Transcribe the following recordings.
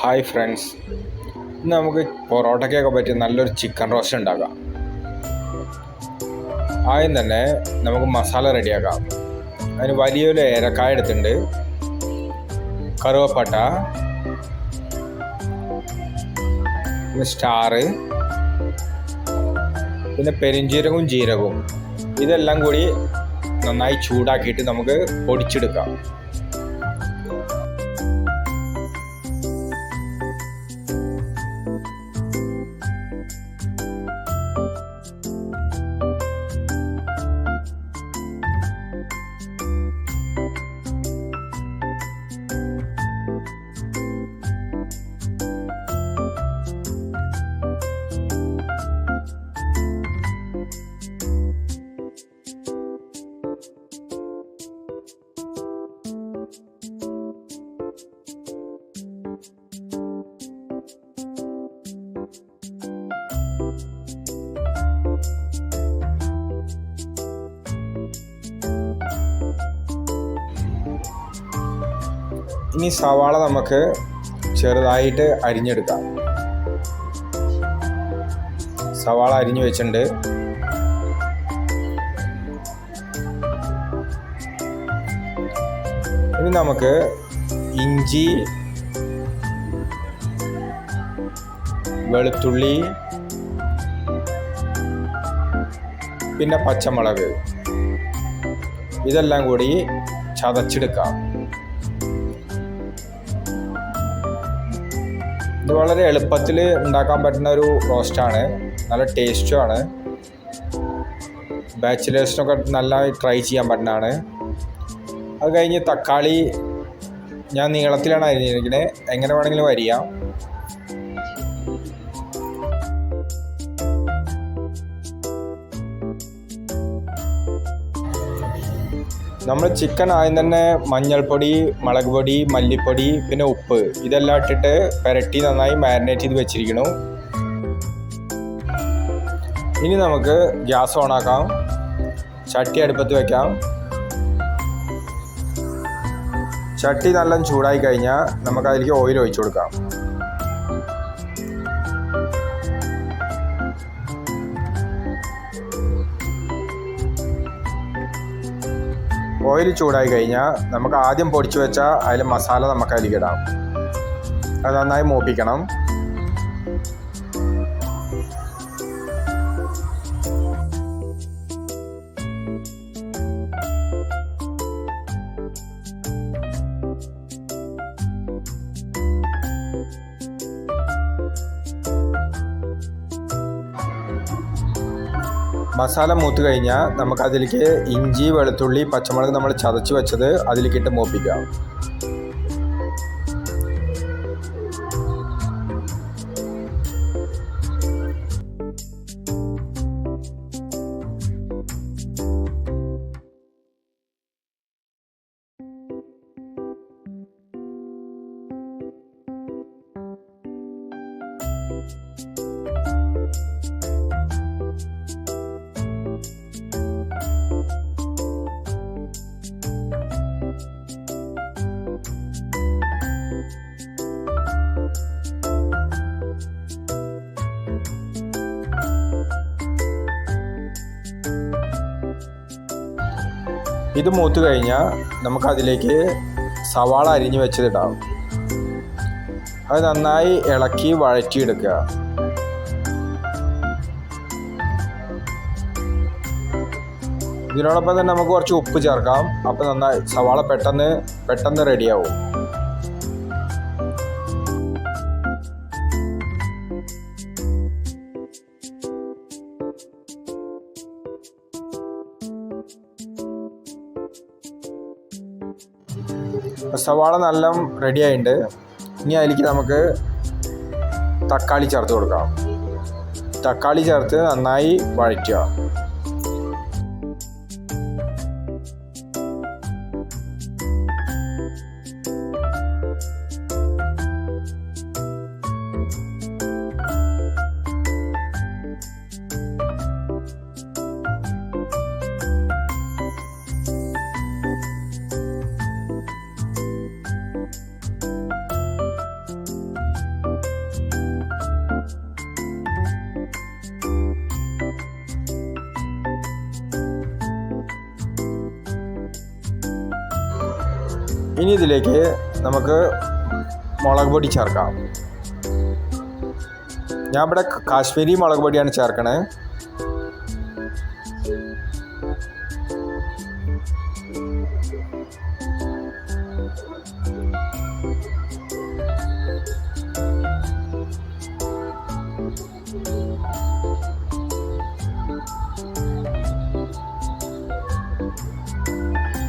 Hi friends, ഇന്ന് നമുക്ക് പൊറോട്ടയ്ക്കൊക്കെ പറ്റിയ നല്ലൊരു ചിക്കൻ റോസ്റ്റ് ഉണ്ടാക്കാം. ആദ്യം തന്നെ നമുക്ക് മസാല റെഡിയാക്കാം. അതിന് വലിയൊരു ഏലക്കായ എടുത്തിട്ടുണ്ട്, കറുവപ്പട്ട, പിന്നെ സ്റ്റാർ, പിന്നെ പെരിഞ്ജീരകവും ജീരകവും, ഇതെല്ലാം കൂടി നന്നായി ചൂടാക്കിയിട്ട് നമുക്ക് പൊടിച്ചെടുക്കാം. ഇനി സവാള നമുക്ക് ചെറുതായിട്ട് അരിഞ്ഞെടുക്കാം. സവാള അരിഞ്ഞു വെച്ചിട്ടുണ്ട്. ഇനി നമുക്ക് ഇഞ്ചി, വെളുത്തുള്ളി, പിന്നെ പച്ചമുളക്, ഇതെല്ലാം കൂടി ചതച്ചെടുക്കാം. ഇത് വളരെ എളുപ്പത്തിൽ ഉണ്ടാക്കാൻ പറ്റുന്ന ഒരു റോസ്റ്റാണ്, നല്ല ടേസ്റ്റുമാണ്. ബാച്ചിലേഴ്സിനൊക്കെ നല്ലതായി ട്രൈ ചെയ്യാൻ പറ്റുന്നതാണ്. അത് കഴിഞ്ഞ് തക്കാളി ഞാൻ നീളത്തിലാണ് അരിഞ്ഞിരിക്കുന്നത്, എങ്ങനെ വേണമെങ്കിലും അരിയാം. നമ്മൾ ചിക്കൻ ആദ്യം തന്നെ മഞ്ഞൾപ്പൊടി, മുളക് പൊടി, മല്ലിപ്പൊടി, പിന്നെ ഉപ്പ്, ഇതെല്ലാം ഇട്ടിട്ട് പുരട്ടി നന്നായി മാരിനേറ്റ് ചെയ്ത് വെച്ചിരിക്കുന്നു. ഇനി നമുക്ക് ഗ്യാസ് ഓണാക്കാം, ചട്ടി അടുപ്പത്ത് വയ്ക്കാം. ചട്ടി നല്ല ചൂടായി കഴിഞ്ഞാൽ നമുക്ക് അതിലേക്ക് ഓയിൽ ഒഴിച്ചു കൊടുക്കാം. ഓയിൽ ചൂടായി കഴിഞ്ഞാൽ നമുക്ക് ആദ്യം പൊടിച്ചു വെച്ച അതിൽ മസാല നമുക്ക് അതിലേക്കിടാം. അത് നന്നായി മൂപ്പിക്കണം. മസാല മൂത്ത് കഴിഞ്ഞാൽ നമുക്കതിലേക്ക് ഇഞ്ചി, വെളുത്തുള്ളി, പച്ചമുളക് നമ്മൾ ചതച്ച് വെച്ചത് അതിലേക്കിട്ട് മൂപ്പിക്കാം. ഇത് മൂത്ത് കഴിഞ്ഞാൽ നമുക്കതിലേക്ക് സവാള അരിഞ്ഞ് വെച്ചതിടാം. അത് നന്നായി ഇളക്കി വഴറ്റിയെടുക്കുക. ഇതിനോടൊപ്പം തന്നെ നമുക്ക് കുറച്ച് ഉപ്പ് ചേർക്കാം. അപ്പോൾ നന്നായി സവാള പെട്ടെന്ന് റെഡിയാവും. സവാള നല്ല റെഡി ആയിട്ടുണ്ട്. ഇനി അതിലേക്ക് നമുക്ക് തക്കാളി ചേർത്ത് കൊടുക്കാം. തക്കാളി ചേർത്ത് നന്നായി വഴറ്റുക. ഇനി ഇതിലേക്ക് നമുക്ക് മുളക് പൊടി ചേർക്കാം. ഞാൻ ഇവിടെ കാശ്മീരി മുളക് പൊടിയാണ് ചേർക്കണത്.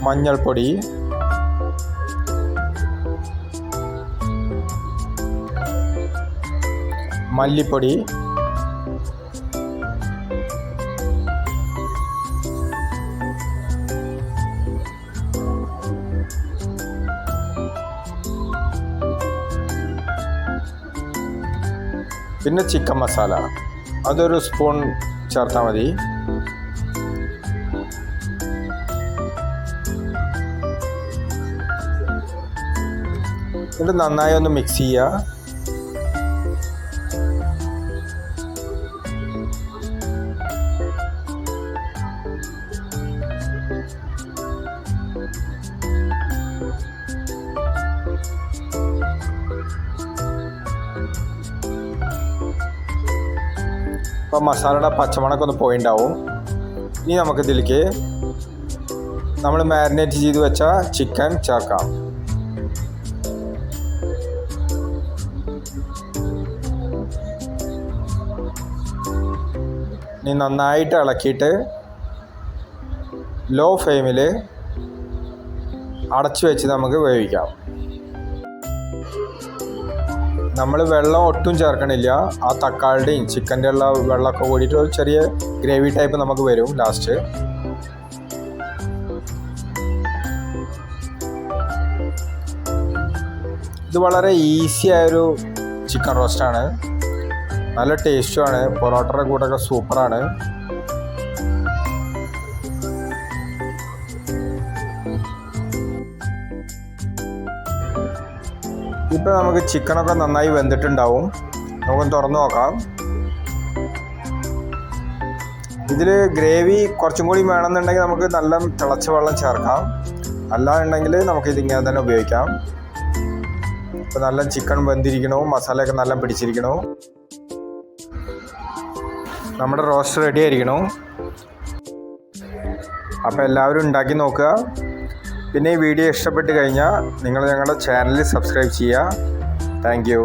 മഞ്ഞൾപ്പൊടി, മല്ലിപ്പൊടി, പിന്നെ ചിക്കൻ മസാല അതൊരു സ്പൂൺ ചേർത്താൽ മതി. എന്നിട്ട് നന്നായി ഒന്ന് മിക്സ് ചെയ്യുക. അപ്പോൾ മസാലയുടെ പച്ചമണമൊക്കെ ഒന്ന് പോയിണ്ടാവും. ഇനി നമുക്കിതിലേക്ക് നമ്മൾ മാരിനേറ്റ് ചെയ്ത് വെച്ച ചിക്കൻ ചേർക്കാം. ഇനി നന്നായിട്ട് ഇളക്കിയിട്ട് ലോ ഫ്ലെയിമിൽ അടച്ചു വെച്ച് നമുക്ക് വേവിക്കാം. നമ്മൾ വെള്ളം ഒട്ടും ചേർക്കണില്ല. ആ തക്കാളിയുടെയും ചിക്കൻ്റെ ഉള്ള വെള്ളമൊക്കെ കൂടിയിട്ട് ഒരു ചെറിയ ഗ്രേവി ടൈപ്പ് നമുക്ക് വരും ലാസ്റ്റ്. ഇത് വളരെ ഈസി ആയൊരു ചിക്കൻ റോസ്റ്റാണ്. നല്ല ടേസ്റ്റുമാണ്. പൊറോട്ടയുടെ കൂടെയൊക്കെ സൂപ്പറാണ്. ഇപ്പോൾ നമുക്ക് ചിക്കനൊക്കെ നന്നായി വെന്തിട്ടുണ്ടാവും. നമുക്കൊന്ന് തുറന്ന് നോക്കാം. ഇതിൽ ഗ്രേവി കുറച്ചും കൂടി വേണമെന്നുണ്ടെങ്കിൽ നമുക്ക് നല്ല തിളച്ച വെള്ളം ചേർക്കാം. അല്ലാന്നുണ്ടെങ്കിൽ നമുക്കിതിങ്ങനെ തന്നെ ഉപയോഗിക്കാം. ഇപ്പോൾ നല്ല ചിക്കൻ വെന്തിരിക്കണു, മസാലയൊക്കെ നല്ല പിടിച്ചിരിക്കണു. നമ്മുടെ റോസ്റ്റ് റെഡി ആയിരിക്കണു. അപ്പോൾ എല്ലാവരും ഉണ്ടാക്കി നോക്കുക. പിന്നെ ഈ വീഡിയോ ഇഷ്ടപ്പെട്ട് കഴിഞ്ഞാൽ നിങ്ങൾ ഞങ്ങളുടെ ചാനൽ സബ്സ്ക്രൈബ് ചെയ്യുക. Thank you.